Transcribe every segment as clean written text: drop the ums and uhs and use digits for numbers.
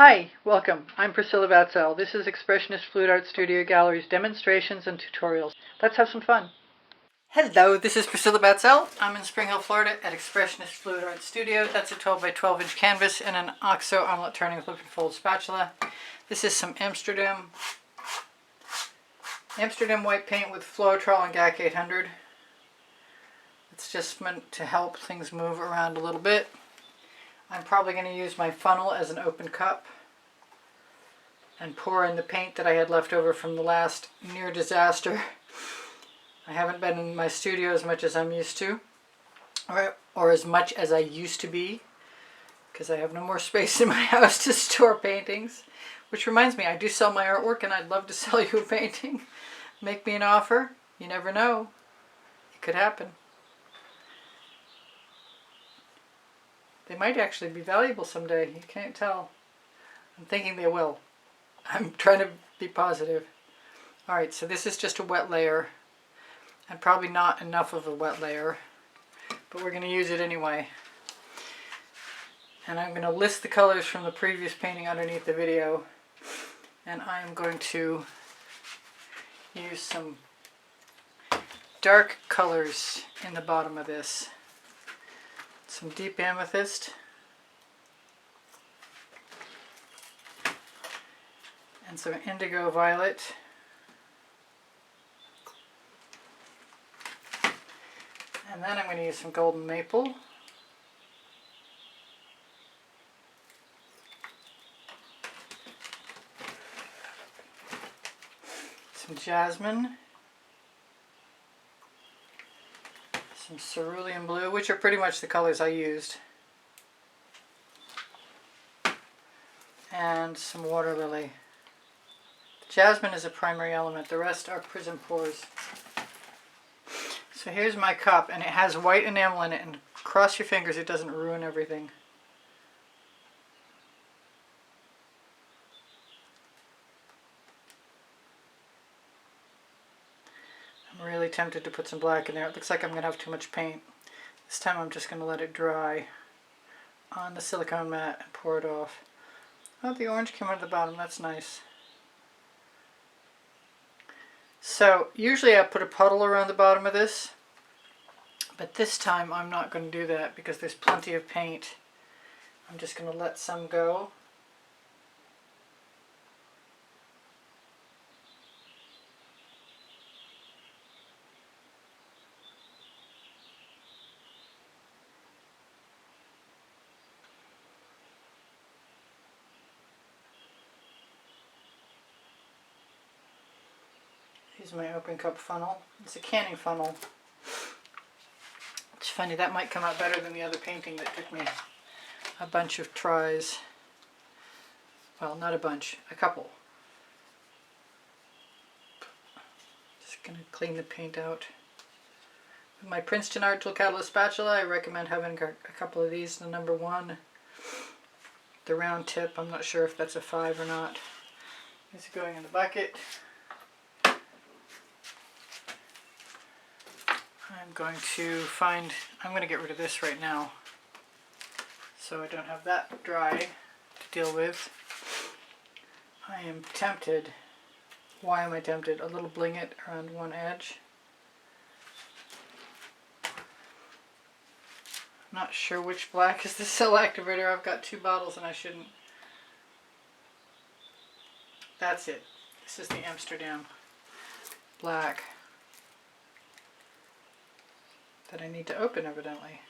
Hi, welcome. I'm Priscilla Batzell. This is Expressionist Fluid Art Studio Gallery's demonstrations and tutorials. Let's have some fun. Hello, this is Priscilla Batzell. I'm in Spring Hill, Florida at Expressionist Fluid Art Studio. That's a 12 by 12 inch canvas and an OXO omelet turning flip and fold spatula. This is some Amsterdam white paint with Floetrol and GAC 800. It's just meant to help things move around a little bit. I'm probably going to use my funnel as an open cup and pour in the paint that I had left over from the last near disaster. I haven't been in my studio as much as I'm used to, or as much as I used to be, because I have no more space in my house to store paintings. Which reminds me, I do sell my artwork and I'd love to sell you a painting. Make me an offer. You never know. It could happen. They might actually be valuable someday. You can't tell. I'm thinking they will. I'm trying to be positive. Alright, so this is just a wet layer. And probably not enough of a wet layer. But we're going to use it anyway. And I'm going to list the colors from the previous painting underneath the video. And I am going to use some dark colors in the bottom of this. Some deep amethyst and some indigo violet, and then I'm going to use some golden maple, some jasmine, some cerulean blue, which are pretty much the colors I used, and some waterlily. Jasmine is a primary element, the rest are Prizm pours. So here's my cup, and it has white enamel in it, and cross your fingers it doesn't ruin everything. I'm really tempted to put some black in there. It looks like I'm going to have too much paint. This time I'm just going to let it dry on the silicone mat and pour it off. Oh, the orange came out of the bottom. That's nice. So usually I put a puddle around the bottom of this, but this time I'm not going to do that because there's plenty of paint. I'm just going to let some go. Use my open cup funnel. It's a canning funnel. It's funny, that might come out better than the other painting that took me a bunch of tries. Well, not a bunch, a couple. Just going to clean the paint out. With my Princeton Art Tool Catalyst spatula, I recommend having a couple of these. The number 1, the round tip, I'm not sure if that's a 5 or not. This is going in the bucket. I'm going to get rid of this right now so I don't have that dry to deal with. I am tempted, why am I tempted? A little bling it around one edge. I'm not sure which black is the cell activator. I've got 2 bottles and I shouldn't. That's it. This is the Amsterdam Black that I need to open, evidently.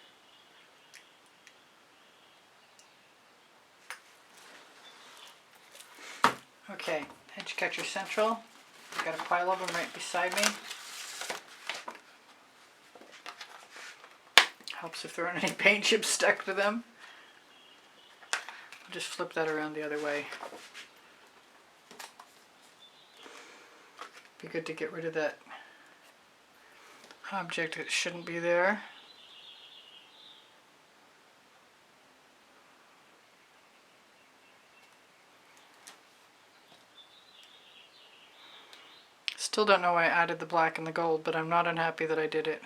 Okay, edge catcher central. I've got a pile of them right beside me. Helps if there aren't any paint chips stuck to them. I'll just flip that around the other way. Be good to get rid of that object that shouldn't be there. Still don't know why I added the black and the gold, but I'm not unhappy that I did it.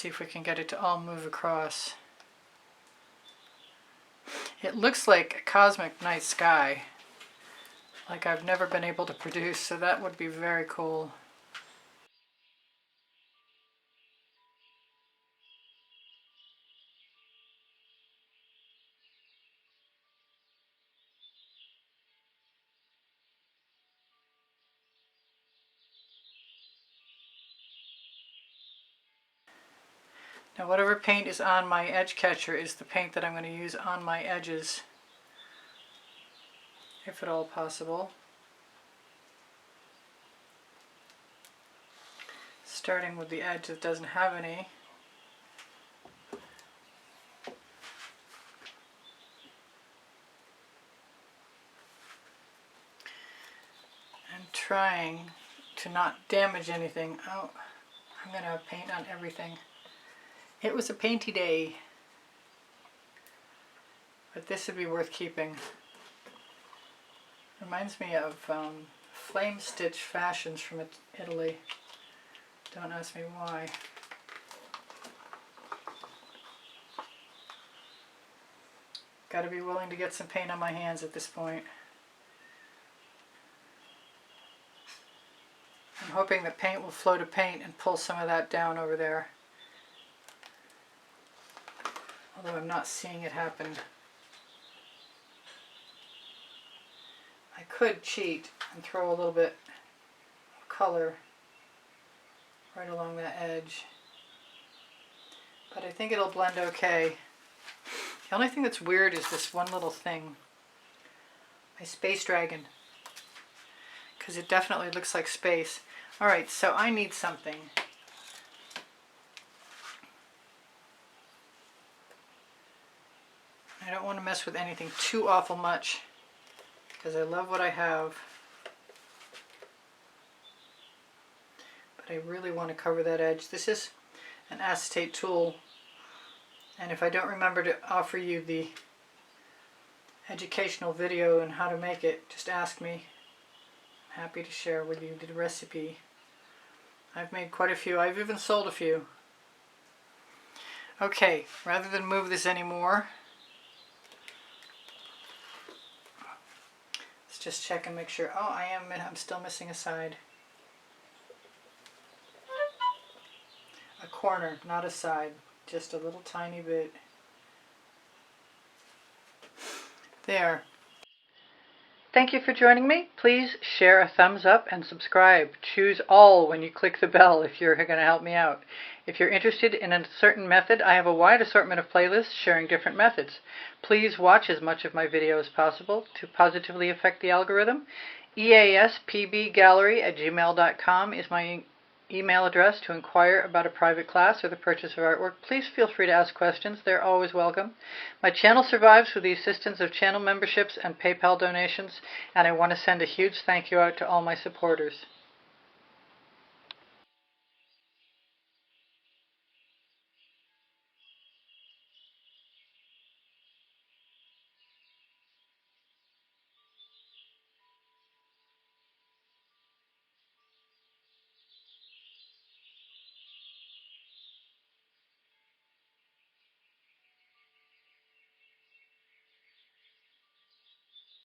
see if we can get it to all move across. It looks like a cosmic night sky, like I've never been able to produce, so that would be very cool. Now whatever paint is on my edge catcher is the paint that I'm going to use on my edges, if at all possible. Starting with the edge that doesn't have any. And trying to not damage anything. Oh, I'm going to have paint on everything. It was a painty day, but this would be worth keeping. Reminds me of flame stitch fashions from Italy. Don't ask me why. Got to be willing to get some paint on my hands at this point. I'm hoping that paint will flow to paint and pull some of that down over there. Although I'm not seeing it happen. I could cheat and throw a little bit of color right along that edge, but I think it'll blend okay. The only thing that's weird is this one little thing, my space dragon, because it definitely looks like space. Alright, so I need something. I don't want to mess with anything too awful much because I love what I have. But I really want to cover that edge. This is an acetate tool, and if I don't remember to offer you the educational video on how to make it, just ask me. I'm happy to share with you the recipe. I've made quite a few. I've even sold a few. Okay, rather than move this anymore, let's just check and make sure. Oh, I'm still missing a side. A corner, not a side. Just a little tiny bit. There. Thank you for joining me. Please share a thumbs up and subscribe. Choose all when you click the bell if you're going to help me out. If you're interested in a certain method, I have a wide assortment of playlists sharing different methods. Please watch as much of my video as possible to positively affect the algorithm. easpbgallery@gmail.com is my email address to inquire about a private class or the purchase of artwork. Please feel free to ask questions. They're always welcome. My channel survives with the assistance of channel memberships and PayPal donations, and I want to send a huge thank you out to all my supporters.